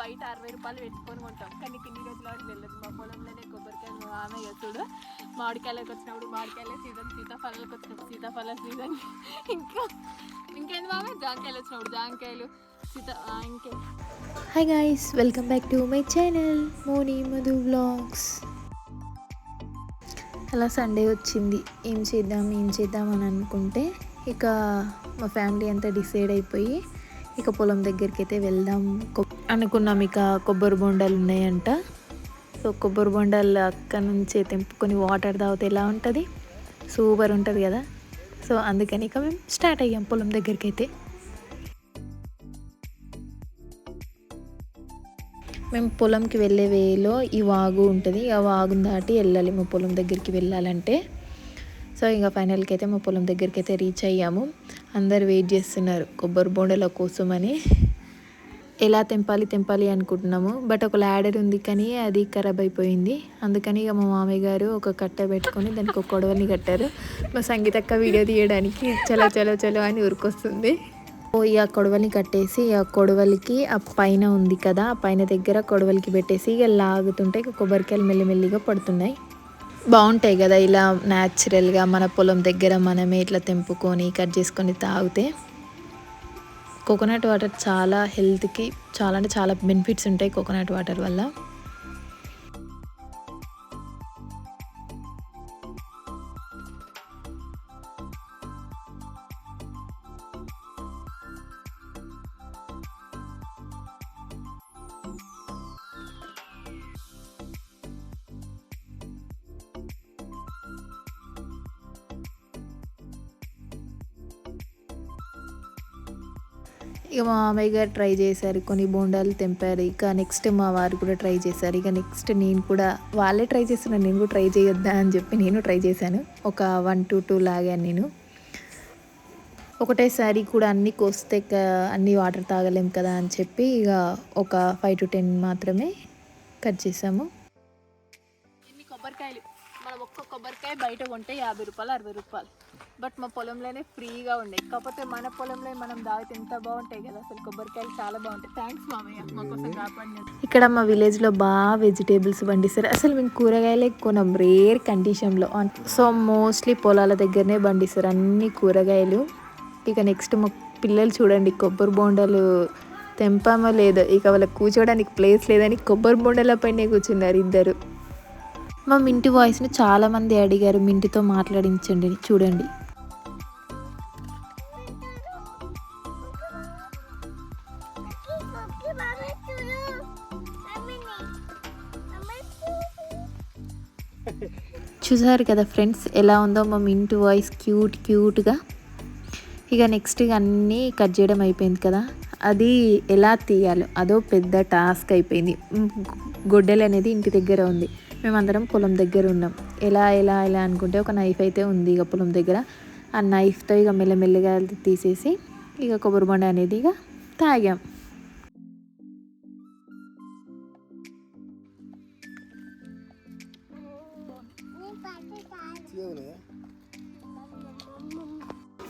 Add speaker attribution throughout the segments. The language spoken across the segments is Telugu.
Speaker 1: బయట 60 రూపాయలు పెట్టుకొని కొంటాం. కానీ ఇన్ని రోజులు వాడికి వెళ్ళదు. మా పొలంలోనే కొబ్బరికాయలు మా మామయ్య చూడు, మామిడికాయలకు వచ్చినప్పుడు మామిడికాయల సీజన్, సీతాఫలాలకు వచ్చినప్పుడు సీతాఫల సీజన్, ఇంకేంది మామయ్య జాంకాయలు వచ్చినప్పుడు జాంకాయలు, ఇంకే.
Speaker 2: Hi guys, welcome back to my channel Moni Madhu vlogs. అలా సండే వచ్చింది, ఏం చేద్దాం అని అనుకుంటే ఇక మా ఫ్యామిలీ అంతా డిసైడ్ అయిపోయి ఇక పొలం దగ్గరికి అయితే వెళ్దాం అనుకున్నాం. ఇక కొబ్బరి బొండాలు ఉన్నాయంట. సో కొబ్బరి బొండాలు అక్కడ నుంచి తెంపుకొని వాటర్ తాగితే ఎలా ఉంటుంది, సూపర్ ఉంటుంది కదా. సో అందుకని ఇక మేము స్టార్ట్ అయ్యాం పొలం దగ్గరికి అయితే. మేము పొలంకి వెళ్ళే వేలో ఈ వాగు ఉంటుంది, ఆ వాగుని దాటి వెళ్ళాలి మా పొలం దగ్గరికి వెళ్ళాలంటే. సో ఇంకా ఫైనల్కి అయితే మా పొలం దగ్గరికి అయితే రీచ్ అయ్యాము. అందరు వెయిట్ చేస్తున్నారు కొబ్బరి బొండల కోసమని. ఎలా తెంపాలి అనుకుంటున్నాము, బట్ ఒక ల్యాడర్ ఉంది కానీ అది ఖరాబ్ అయిపోయింది. అందుకని ఇక మా మామయ్య గారు ఒక కట్ట పెట్టుకొని దానికి ఒక కొడవలిని కట్టారు. మా సంగీతక్క వీడియో తీయడానికి చలో అని ఉరికొస్తుంది. ఈ ఆ కొడవలిని కట్టేసి ఆ కొడవలికి ఆ పైన ఉంది కదా, ఆ పైన దగ్గర కొడవలికి పెట్టేసి ఇక లాగుతుంటే ఇక కొబ్బరికాయలు మెల్లిమెల్లిగా పడుతున్నాయి. బాగుంటాయి కదా ఇలా న్యాచురల్గా మన పొలం దగ్గర మనమే ఇట్లా తెంపుకొని కట్ చేసుకొని తాగితే. కోకోనట్ వాటర్ చాలా హెల్త్కి చాలా అంటే చాలా బెనిఫిట్స్ ఉంటాయి కోకోనట్ వాటర్ వల్ల. ఇక మా మామయ్య గారు ట్రై చేశారు, కొన్ని బోండాలు తెంపారు. ఇక నెక్స్ట్ మా వారు కూడా ట్రై చేశారు. ఇక నెక్స్ట్ నేను కూడా, వాళ్ళే ట్రై చేస్తున్నాను, నేను కూడా ట్రై చేయొద్దా అని చెప్పి నేను ట్రై చేశాను. ఒక 1 to 2 లాగాను నేను. ఒకటేసారి కూడా అన్నీ కోస్తే అన్నీ వాటర్ తాగలేం కదా అని చెప్పి ఇక ఒక 5 to 10 మాత్రమే కట్ చేసాము.
Speaker 1: ఇన్ని కొబ్బరికాయలు, మనం ఒక్క కొబ్బరికాయ బయట కొంటే 50 రూపాయలు 60 రూపాయలు, బట్ మా పొలంలోనే ఫ్రీగా ఉండేవి. కాకపోతే మన పొలంలో మనం తాగితే ఎంత బాగుంటాయి కదా, అసలు కొబ్బరికాయలు చాలా బాగుంటాయి. థ్యాంక్స్ మామయ్య మా కోసం కాపాడినది.
Speaker 2: ఇక్కడ మా విలేజ్లో బాగా వెజిటేబుల్స్ పండిస్తారు. అసలు మేము కూరగాయలే కొనం, రేర్ కండిషన్లో. సో మోస్ట్లీ పొలాల దగ్గరనే పండిస్తారు అన్ని కూరగాయలు. ఇక నెక్స్ట్ మా పిల్లలు చూడండి, కొబ్బరి బొండాలు తెంపామో లేదో ఇక వాళ్ళకి కూర్చోడానికి ప్లేస్ లేదని కొబ్బరి బొండాల పైనే కూర్చున్నారు ఇద్దరు. మా మింటి వాయిస్ని చాలామంది అడిగారు, మింటితో మాట్లాడించండి చూడండి. చూసారు కదా ఫ్రెండ్స్, ఎలా ఉందో మా మింటు వాయిస్ క్యూట్గా. ఇక నెక్స్ట్ అన్నీ కట్ చేయడం అయిపోయింది కదా, అది ఎలా తీయాలో అదో పెద్ద టాస్క్ అయిపోయింది. గొడ్డలి అనేది ఇంటి దగ్గర ఉంది, మేమందరం పొలం దగ్గర ఉన్నాం. ఎలా అనుకుంటే ఒక నైఫ్ అయితే ఉంది ఇక పొలం దగ్గర. ఆ నైఫ్తో ఇక మెల్లమెల్లగా తీసేసి ఇక కొబ్బరి బొండ అనేది ఇక తాగాం.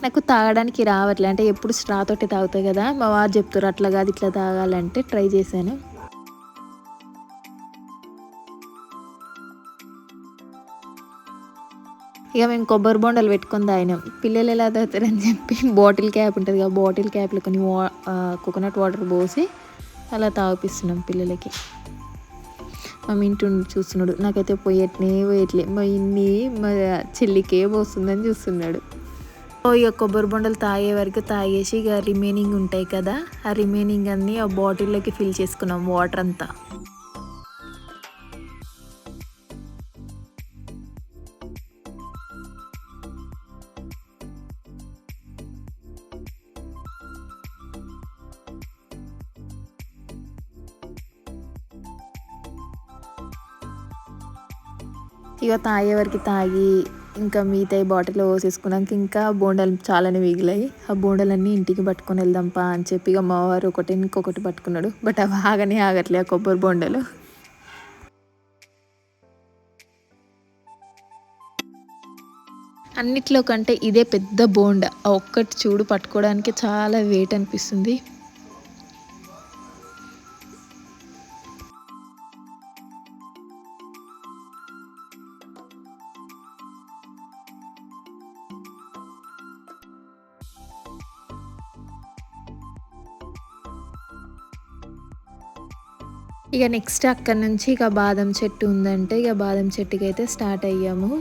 Speaker 2: నాకు తాగడానికి రావట్లే, అంటే ఎప్పుడు స్ట్రా తోటి తాగుతాయి కదా, మా వారు చెప్తారు అట్లా కాదు ఇట్లా తాగాలంటే ట్రై చేశాను. ఇక మేము కొబ్బరి బొండలు పెట్టుకొని తాగినాం. పిల్లలు ఎలా తాగుతారని చెప్పి బాటిల్ క్యాప్ ఉంటుంది కదా, బాటిల్ క్యాప్లో కొన్ని కోకోనట్ వాటర్ పోసి అలా తాగిపిస్తున్నాం పిల్లలకి. మా ఇంటి చూస్తున్నాడు, నాకైతే పోయట్లే మా ఇన్ని మా చెల్లికే పోస్తుందని చూస్తున్నాడు. ఇక కొబ్బరి బొండలు తాగే వరకు తాగేసి ఇక రిమైనింగ్ ఉంటాయి కదా, ఆ రిమైనింగ్ అన్నీ ఆ బాటిల్లోకి ఫిల్ చేసుకున్నాం వాటర్ అంతా. ఇక తాగే వరకు తాగి ఇంకా మిగతా బాటిల్లో పోసేసుకున్నాక ఇంకా బోండాలు చాలానే మిగిలాయి. ఆ బోండాలన్నీ ఇంటికి పట్టుకొని వెళ్దాంపా అని చెప్పి ఇక మా వారు ఒకటి ఇంకొకటి పట్టుకున్నాడు. బట్ అవి ఆగట్లే ఆ కొబ్బరి బోండాలు. అన్నిట్లో కంటే ఇదే పెద్ద బోండా, ఆ ఒక్కటి చూడు పట్టుకోవడానికి చాలా వెయిట్ అనిపిస్తుంది. ఇక నెక్స్ట్ అక్కడ నుంచి ఇక బాదం చెట్టు ఉందంటే ఇక బాదం చెట్టుకి అయితే స్టార్ట్ అయ్యాము.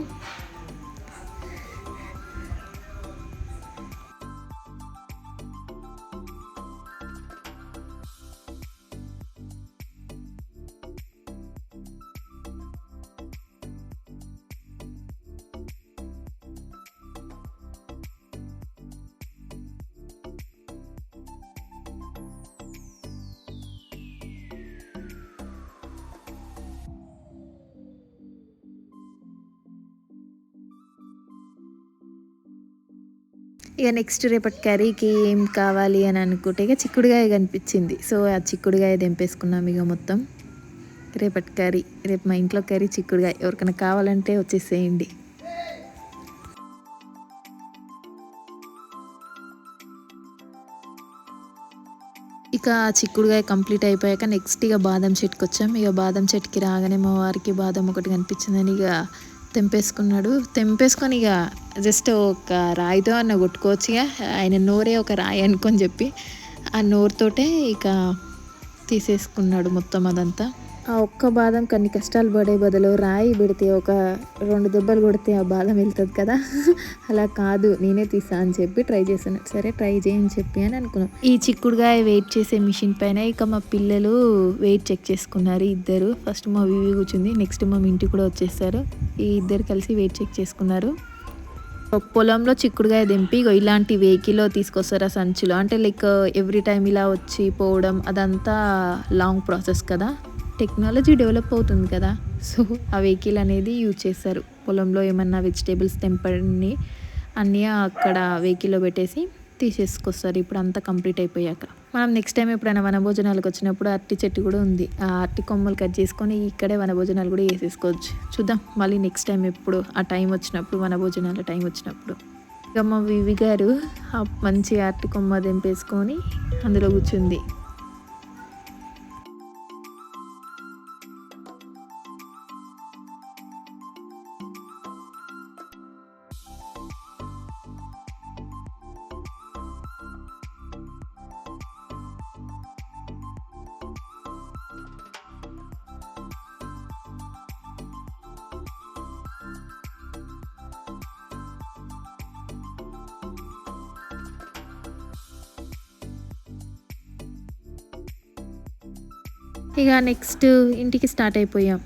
Speaker 2: ఇక నెక్స్ట్ రేపటి కర్రీకి ఏం కావాలి అని అనుకుంటే ఇక చిక్కుడుగాయ కనిపించింది. సో ఆ చిక్కుడుగాయ తెంపేసుకున్నాం ఇక మొత్తం. రేపటి కర్రీ, రేపు మా ఇంట్లో కర్రీ చిక్కుడుగాయ. ఎవరికైనా కావాలంటే వచ్చేసేయండి. ఇక చిక్కుడుగాయ కంప్లీట్ అయిపోయాక నెక్స్ట్ ఇక బాదం చెట్టుకి వచ్చాం. ఇక బాదం చెట్టుకి రాగానే మా వారికి బాదం ఒకటి కనిపించిందని ఇక తెంపేసుకొని ఇక జస్ట్ ఒక రాయితో అన్న కొట్టుకోవచ్చు. ఇక ఆయన నోరే ఒక రాయి అనుకొని చెప్పి ఆ నోరుతోటే ఇక తీసేసుకున్నాడు మొత్తం అదంతా. ఆ ఒక్క బాదం కన్ని కష్టాలు పడే బదులు రాయి పెడితే ఒక 2 దెబ్బలు కొడితే ఆ బాదం వెళ్తుంది కదా, అలా కాదు నేనే తీసా అని చెప్పి ట్రై చేశాను. సరే ట్రై చేయని చెప్పి అని అనుకున్నాం. ఈ చిక్కుడుగాయ వెయిట్ చేసే మిషన్ పైన ఇక మా పిల్లలు వెయిట్ చెక్ చేసుకున్నారు ఇద్దరు. ఫస్ట్ మా వివి కూర్చుంది, నెక్స్ట్ మా ఇంటికి కూడా వచ్చేసారు. ఈ ఇద్దరు కలిసి వెయిట్ చెక్ చేసుకున్నారు. పొలంలో చిక్కుడుగాయ దింపి ఇలాంటి వెహికల్లో తీసుకొస్తారు ఆ సంచిలో. అంటే లైక్ ఎవ్రీ టైం ఇలా వచ్చి పోవడం అదంతా లాంగ్ ప్రాసెస్ కదా, టెక్నాలజీ డెవలప్ అవుతుంది కదా. సో ఆ వెహికల్ అనేది యూజ్ చేస్తారు. పొలంలో ఏమన్నా వెజిటేబుల్స్ తెంపని అన్నీ అక్కడ వెహికల్లో పెట్టేసి తీసేసుకొస్తారు. ఇప్పుడు అంతా కంప్లీట్ అయిపోయాక మనం నెక్స్ట్ టైం ఎప్పుడైనా వనభోజనాలకు వచ్చినప్పుడు అరటి చెట్టు కూడా ఉంది, ఆ అరటి కొమ్మలు కట్ చేసుకొని ఇక్కడే వనభోజనాలు కూడా వేసేసుకోవచ్చు. చూద్దాం మళ్ళీ నెక్స్ట్ టైం ఎప్పుడు ఆ టైం వచ్చినప్పుడు, వనభోజనాల టైం వచ్చినప్పుడు. ఇక మా వివి గారు మంచి అరటి కొమ్మ తెంపేసుకొని అందులో కూర్చుంది. ఇక నెక్స్ట్ ఇంటికి స్టార్ట్ అయిపోయాం.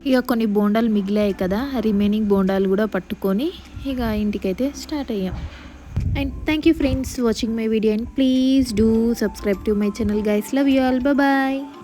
Speaker 2: ఇక కొన్ని బోండాలు మిగిలాయి కదా, రిమైనింగ్ బోండాలు కూడా పట్టుకొని ఇక ఇంటికైతే స్టార్ట్ అయ్యాం. And thank you friends watching my video, and please do subscribe to my channel guys. Love you all. Bye bye.